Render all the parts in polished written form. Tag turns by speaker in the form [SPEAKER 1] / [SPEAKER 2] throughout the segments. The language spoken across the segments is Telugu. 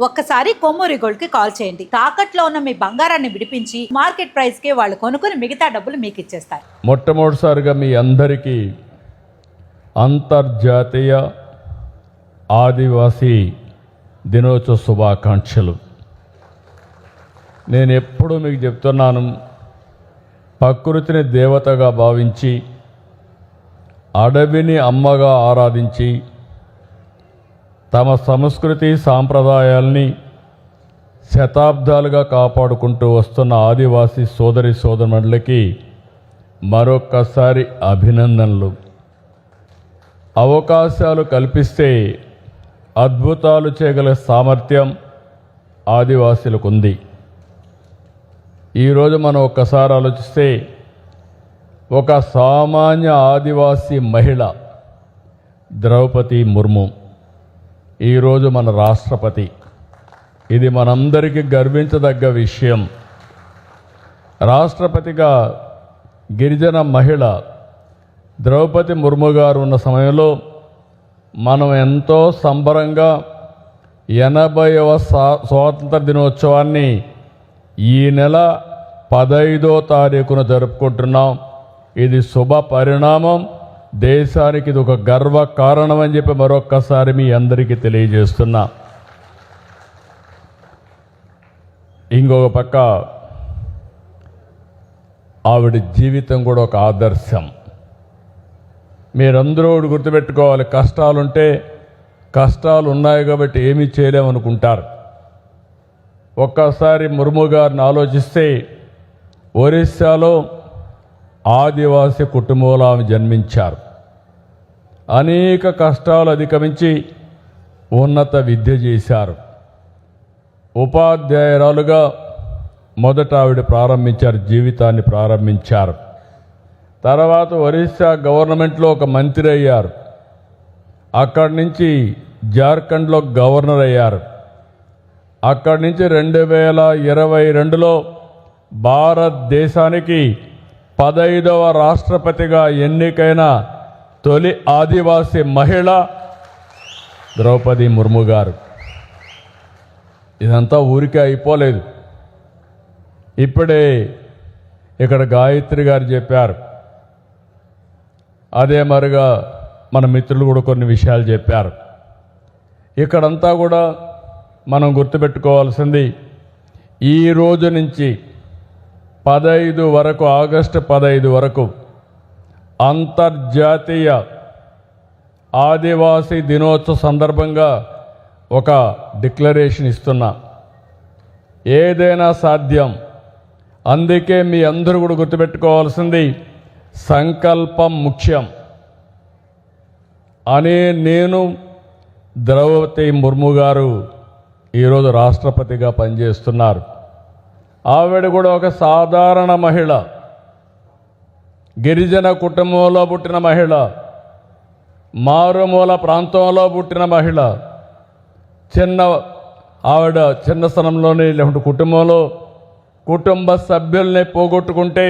[SPEAKER 1] ఒక్కసారి కొమ్మూరి గోల్డ్ కి కాల్ చేయండి. తాకట్లో ఉన్న మీ బంగారాన్ని విడిపించి మార్కెట్ ప్రైస్ కి వాళ్ళు కొనుక్కుని మిగతా డబ్బులు మీకు ఇచ్చేస్తారు.
[SPEAKER 2] మొట్టమొదటిసారిగా మీ అందరికీ అంతర్జాతీయ ఆదివాసీ దినోత్సవ శుభాకాంక్షలు. నేను ఎప్పుడూ మీకు చెప్తున్నాను, ప్రకృతిని దేవతగా భావించి అడవిని అమ్మగా ఆరాధించి తమ సంస్కృతి సాంప్రదాయాల్ని శతాబ్దాలుగా కాపాడుకుంటూ వస్తున్న ఆదివాసీ సోదరి సోదరులకి మరొక్కసారి అభినందనలు. అవకాశాలు కల్పిస్తే అద్భుతాలు చేయగల సామర్థ్యం ఆదివాసీలకు ఉంది. ఈరోజు మనం ఒక్కసారి ఆలోచిస్తే ఒక సామాన్య ఆదివాసీ మహిళ ద్రౌపది ముర్ము ఈరోజు మన రాష్ట్రపతి. ఇది మనందరికీ గర్వించదగ్గ విషయం. రాష్ట్రపతిగా గిరిజన మహిళ ద్రౌపది ముర్ము గారు ఉన్న సమయంలో మనం ఎంతో సంబరంగా 80వ స్వాతంత్ర దినోత్సవాన్ని ఈ నెల 15వ తారీఖున జరుపుకుంటున్నాం. ఇది శుభ పరిణామం. దేశానికి ఇది ఒక గర్వ కారణం అని చెప్పి మరొక్కసారి మీ అందరికీ తెలియజేస్తున్నా. ఇంకొక పక్క ఆవిడ జీవితం కూడా ఒక ఆదర్శం. మీరందరూ గుర్తుపెట్టుకోవాలి, కష్టాలుంటే కష్టాలు ఉన్నాయి కాబట్టి ఏమీ చేయలేమనుకుంటారు. ఒక్కసారి ముర్ము గారిని ఆలోచిస్తే ఒరిస్సాలో ఆదివాసీ కుటుంబంలో ఆమె జన్మించారు. అనేక కష్టాలు అధిగమించి ఉన్నత విద్య చేశారు. ఉపాధ్యాయురాలుగా మొదట ఆవిడ జీవితాన్ని ప్రారంభించారు. తర్వాత ఒరిస్సా గవర్నమెంట్లో ఒక మంత్రి అయ్యారు. అక్కడి నుంచి జార్ఖండ్లో గవర్నర్ అయ్యారు. అక్కడి నుంచి 2022లో భారతదేశానికి 15వ రాష్ట్రపతిగా ఎన్నికైన తొలి ఆదివాసీ మహిళ ద్రౌపది ముర్ము గారు. ఇదంతా ఊరికే అయిపోలేదు. ఇప్పుడే ఇక్కడ గాయత్రి గారు చెప్పారు, అదే మరిగా మన మిత్రులు కూడా కొన్ని విషయాలు చెప్పారు. ఇక్కడంతా కూడా మనం గుర్తుపెట్టుకోవాల్సింది, ఈ రోజు నుంచి 15 వరకు, ఆగస్టు 15 వరకు అంతర్జాతీయ ఆదివాసీ దినోత్సవ సందర్భంగా ఒక డిక్లరేషన్ ఇస్తున్నా. ఏదైనా సాధ్యం. అందుకే మీ అందరూ కూడా గుర్తుపెట్టుకోవాల్సింది, సంకల్పం ముఖ్యం అని. నేను ద్రౌపది ముర్ము గారు ఈరోజు రాష్ట్రపతిగా పనిచేస్తున్నారు. ఆవిడ కూడా ఒక సాధారణ మహిళ, గిరిజన కుటుంబంలో పుట్టిన మహిళ, మారుమూల ప్రాంతంలో పుట్టిన మహిళ. ఆవిడ చిన్న స్థలంలోనే లేకుంటే కుటుంబంలో కుటుంబ సభ్యుల్ని పోగొట్టుకుంటే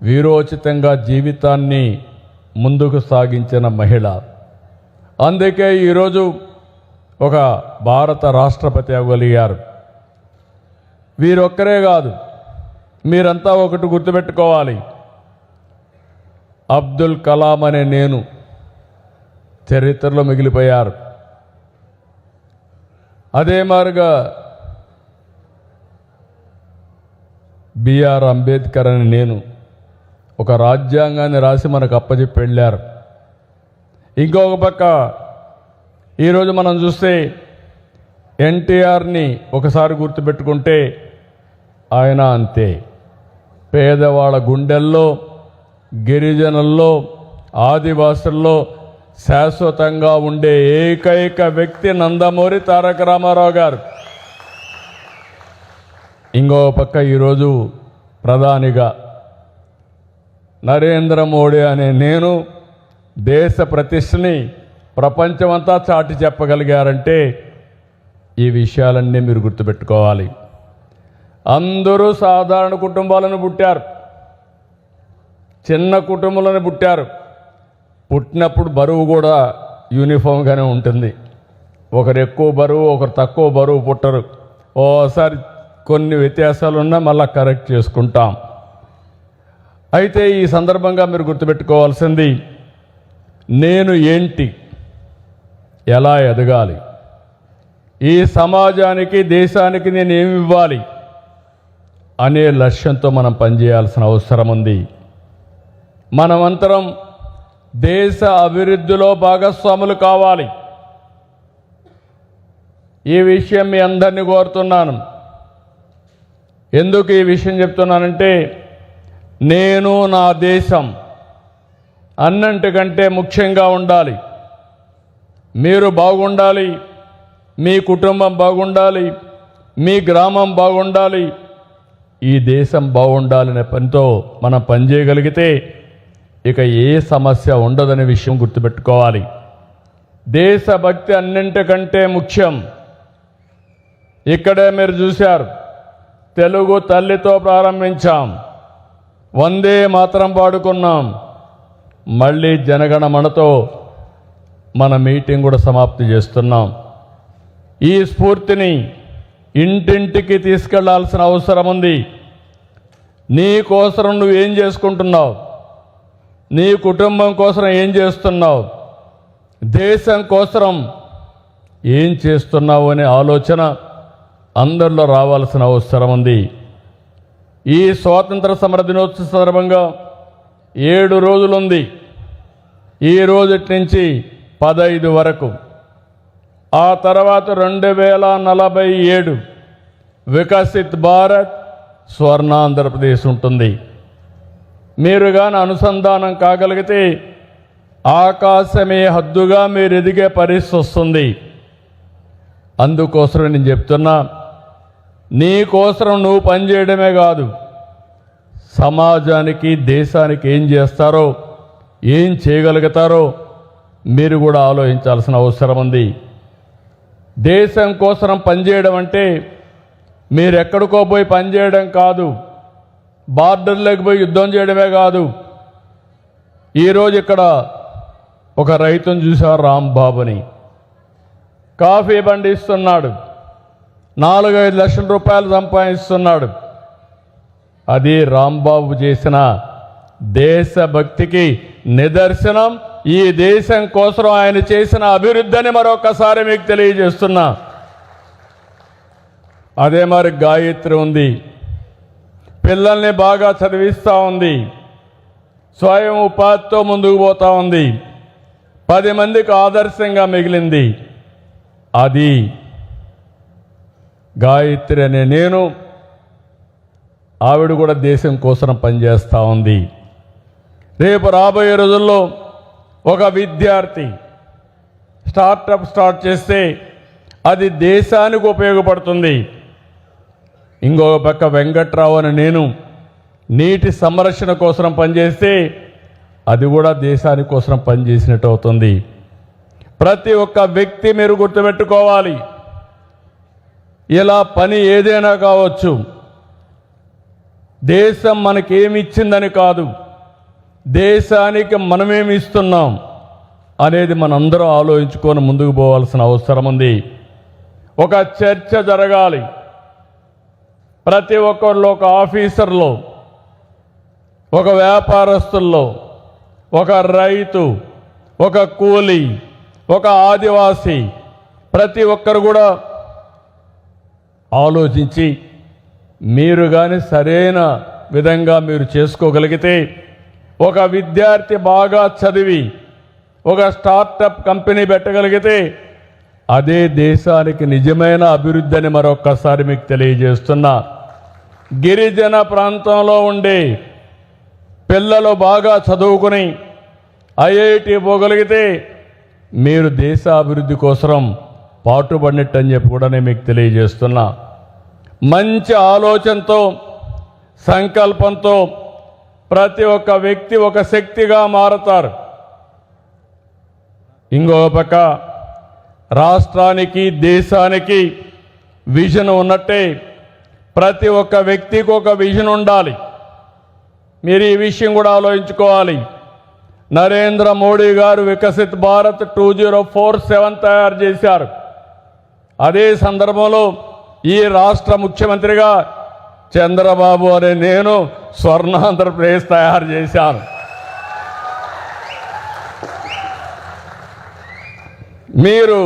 [SPEAKER 2] వీరోచితంగా జీవితాన్ని ముందుకు సాగించిన మహిళ. అందుకే ఈరోజు ఒక భారత రాష్ట్రపతి అవ్వగలిగారు. వీరొక్కరే కాదు, మీరంతా ఒకటి గుర్తుపెట్టుకోవాలి, అబ్దుల్ కలాం అనే నేను చరిత్రలో మిగిలిపోయారు. అదే మారుగా బిఆర్ అంబేద్కర్ అని నేను ఒక రాజ్యాంగాన్ని రాసి మనకు అప్పచెప్పి వెళ్ళారు. ఇంకొక పక్క ఈరోజు మనం చూస్తే ఎన్టీఆర్ని ఒకసారి గుర్తుపెట్టుకుంటే ఆయన అంతే. పేదవాళ్ళ గుండెల్లో, గిరిజనుల్లో, ఆదివాసుల్లో శాశ్వతంగా ఉండే ఏకైక వ్యక్తి నందమూరి తారక రామారావు గారు. ఇంకో పక్క ఈరోజు ప్రధానిగా నరేంద్ర మోడీ అనే నేను దేశ ప్రతిష్టని ప్రపంచమంతా చాటి చెప్పగలిగారంటే ఈ విషయాలన్నీ మీరు గుర్తుపెట్టుకోవాలి. అందరూ సాధారణ కుటుంబాలను పుట్టారు, చిన్న కుటుంబంలోనే పుట్టారు. పుట్టినప్పుడు బరువు కూడా యూనిఫామ్గానే ఉంటుంది. ఒకరు ఎక్కువ బరువు ఒకరు తక్కువ బరువు పుట్టరు. ఓసారి కొన్ని వ్యత్యాసాలు ఉన్నా మళ్ళీ కరెక్ట్ చేసుకుంటాం. అయితే ఈ సందర్భంగా మీరు గుర్తుపెట్టుకోవాల్సింది, నేను ఏంటి, ఎలా ఎదగాలి, ఈ సమాజానికి దేశానికి నేను ఏమి ఇవ్వాలి అనే లక్ష్యంతో మనం పనిచేయాల్సిన అవసరం ఉంది. మనమంతరం దేశ అభివృద్ధిలో భాగస్వాములు కావాలి. ఈ విషయం మీ అందరినీ కోరుతున్నాను. ఎందుకు ఈ విషయం చెప్తున్నానంటే, నేను నా దేశం అన్నింటికంటే ముఖ్యంగా ఉండాలి. మీరు బాగుండాలి, మీ కుటుంబం బాగుండాలి, మీ గ్రామం బాగుండాలి, ఈ దేశం బాగుండాలనే పనితో మనం పనిచేయగలిగితే ఇక ఏ సమస్య ఉండదనే విషయం గుర్తుపెట్టుకోవాలి. దేశభక్తి అన్నింటికంటే ముఖ్యం. ఇక్కడే మీరు చూశారు, తెలుగు తల్లితో ప్రారంభించాం, వందే మాతరం పాడుకున్నాం, మళ్ళీ జనగణమనతో మన మీటింగ్ కూడా సమాప్తి చేస్తున్నాం. ఈ స్ఫూర్తిని ఇంటింటికి తీసుకెళ్లాల్సిన అవసరం ఉంది. నీ కోసం నువ్వేం చేసుకుంటున్నావు, నీ కుటుంబం కోసం ఏం చేస్తున్నావు, దేశం కోసం ఏం చేస్తున్నావు అనే ఆలోచన అందరిలో రావాల్సిన అవసరం ఉంది. ఈ స్వాతంత్ర సమర దినోత్సవ సందర్భంగా 7 రోజులుంది. ఈ రోజుటి నుంచి 15 వరకు, ఆ తర్వాత 2047 వికసిత్ భారత్ స్వర్ణాంధ్రప్రదేశ్ ఉంటుంది. మీరు కానీ అనుసంధానం కాగలిగితే ఆకాశమే హద్దుగా మీరు ఎదిగే పరిస్థితి వస్తుంది. అందుకోసం నేను చెప్తున్నా, నీ కోసం నువ్వు పనిచేయడమే కాదు, సమాజానికి దేశానికి ఏం చేస్తారో, ఏం చేయగలుగుతారో మీరు కూడా ఆలోచించాల్సిన అవసరం ఉంది. దేశం కోసం పనిచేయడం అంటే మీరు ఎక్కడికో పోయి పనిచేయడం కాదు, బార్డర్లోకి పోయి యుద్ధం చేయడమే కాదు. ఈరోజు ఇక్కడ ఒక రైతును చూశారు, రాంబాబుని. కాఫీ పండిస్తున్నాడు, 4-5 లక్షల రూపాయలు సంపాదిస్తున్నాడు. అది రాంబాబు చేసిన దేశభక్తికి నిదర్శనం. ఈ దేశం కోసం ఆయన చేసిన అభివృద్ధిని మరొకసారి మీకు తెలియజేస్తున్నా. అదే మరి గాయత్రి ఉంది, పిల్లల్ని బాగా చదివిస్తూ ఉంది, స్వయం ఉపాధితో ముందుకు పోతూ ఉంది, 10 మందికి ఆదర్శంగా మిగిలింది. అది గాయత్రి అనే నేను, ఆవిడ కూడా దేశం కోసం పనిచేస్తూ ఉంది. రేపు రాబోయే రోజుల్లో ఒక విద్యార్థి స్టార్టప్ స్టార్ట్ చేస్తే అది దేశానికి ఉపయోగపడుతుంది. ఇంకొక పక్క వెంకట్రావు అని నేను నీటి సంరక్షణ కోసం పనిచేస్తే అది కూడా దేశానికి కోసం పనిచేసినట్టు అవుతుంది. ప్రతి ఒక్క వ్యక్తి మీరు గుర్తుపెట్టుకోవాలి, ఇలా పని ఏదైనా కావచ్చు, దేశం మనకేమి ఇచ్చిందని కాదు, దేశానికి మనమేమి ఇస్తున్నాం అనేది మనందరం ఆలోచించుకొని ముందుకు పోవాల్సిన అవసరం ఉంది. ఒక చర్చ జరగాలి. ప్రతి ఒక్కరిలో, ఒక ఆఫీసర్లో, ఒక వ్యాపారస్తుల్లో, ఒక రైతు, ఒక కూలీ, ఒక ఆదివాసి, ప్రతి ఒక్కరు కూడా ఆలోచించి మీరు కానీ సరైన విధంగా మీరు చేసుకోగలిగితే, ఒక విద్యార్థి బాగా చదివి ఒక స్టార్టప్ కంపెనీ పెట్టగలిగితే అదే దేశానికి నిజమైన అభివృద్ధి అని మరొక్కసారి మీకు తెలియజేస్తున్నా. గిరిజన ప్రాంతంలో ఉండే పిల్లలు బాగా చదువుకుని ఐఐటి పోగలిగితే మీరు దేశ అభివృద్ధి కోసం పాటుపడినట్టు అని చెప్పి కూడా నేను మీకు తెలియజేస్తున్నా. మంచి ఆలోచనతో, సంకల్పంతో ప్రతి ఒక్క వ్యక్తి ఒక శక్తిగా మారతారు. ఇంకొక పక్క రాష్ట్రానికి, దేశానికి విజన్ ఉన్నట్టే ప్రతి ఒక్క వ్యక్తికి ఒక విజన్ ఉండాలి. మీరు ఈ విషయం కూడా ఆలోచించుకోవాలి. నరేంద్ర మోడీ గారు వికసిత్ భారత్ 2047 తయారు చేశారు. అదే సందర్భంలో ఈ రాష్ట్ర ముఖ్యమంత్రిగా చంద్రబాబు అనే నేను స్వర్ణాంధ్రప్రదేశ్ తయారు చేశాను. మీరు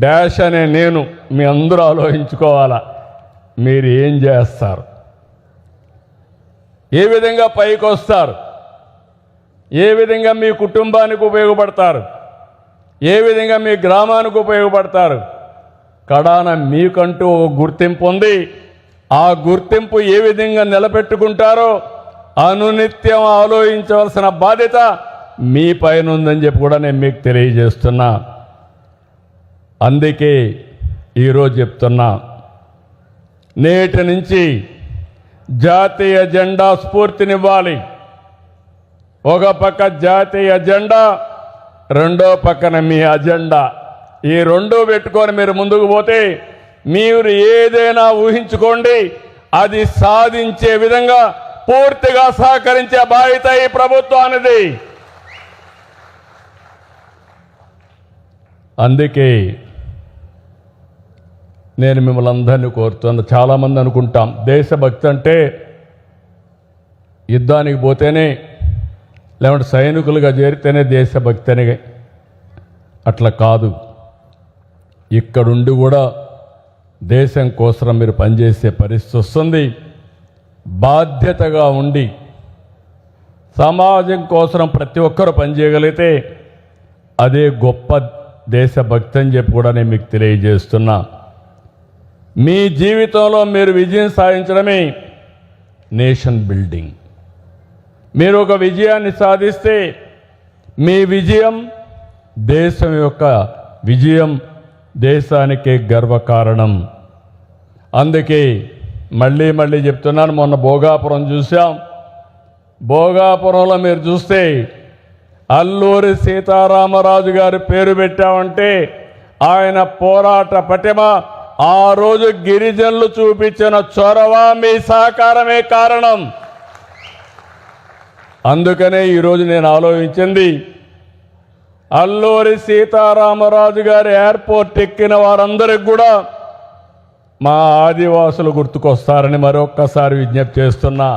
[SPEAKER 2] డాష్ అనే నేను మీ అందరూ ఆలోచించుకోవాలా, మీరు ఏం చేస్తారు, ఏ విధంగా పైకి వస్తారు, ఏ విధంగా మీ కుటుంబానికి ఉపయోగపడతారు, ఏ విధంగా మీ గ్రామానికి ఉపయోగపడతారు. కడాన మీకంటూ ఒక గుర్తింపు ఉంది. ఆ గుర్తింపు ఏ విధంగా నిలబెట్టుకుంటారో అనునిత్యం ఆలోచించవలసిన బాధ్యత మీ పైన ఉందని చెప్పి కూడా నేను మీకు తెలియజేస్తున్నా. అందుకే ఈరోజు చెప్తున్నా, నేటి నుంచి జాతీయ జెండా స్ఫూర్తినివ్వాలి. ఒక పక్క జాతీయ జెండా, రెండో పక్కన మీ అజెండా. ఈ రెండు పెట్టుకొని మీరు ముందుకు పోతే మీరు ఏదైనా ఊహించుకోండి, అది సాధించే విధంగా పూర్తిగా సహకరించే బాధ్యత ఈ ప్రభుత్వానిది. అందుకే నేను మిమ్మల్ని అందరినీ కోరుతున్నా. చాలామంది అనుకుంటాం దేశభక్తి అంటే యుద్ధానికి పోతేనే, లేకుంటే సైనికులుగా చేరితేనే దేశభక్తి అని. అట్లా కాదు. ఇక్కడుండి కూడా దేశం కోసం మీరు పనిచేసే పరిస్థితి వస్తుంది. బాధ్యతగా ఉండి సమాజం కోసం ప్రతి ఒక్కరూ పనిచేయగలిగితే అదే గొప్ప దేశభక్తి అని చెప్పి కూడా నేను మీకు తెలియజేస్తున్నా. మీ జీవితంలో మీరు విజయం సాధించడమే నేషన్ బిల్డింగ్. మీరు ఒక విజయాన్ని సాధిస్తే మీ విజయం దేశం యొక్క విజయం, దేశానికే గర్వకారణం. అందుకే మళ్ళీ మళ్ళీ చెప్తున్నాను, మొన్న భోగాపురం చూసాం. భోగాపురంలో మీరు చూస్తే అల్లూరి సీతారామరాజు గారి పేరు పెట్టామంటే ఆయన పోరాట పటిమ, ఆ రోజు గిరిజనులు చూపించిన చొరవ, మీ సహకారమే కారణం. అందుకనే ఈరోజు నేను ఆలోచించింది, అల్లూరి సీతారామరాజు గారి ఎయిర్పోర్ట్ ఎక్కిన వారందరికి కూడా మా ఆదివాసులు గుర్తుకొస్తారని మరొక్కసారి విజ్ఞప్తి చేస్తున్నా.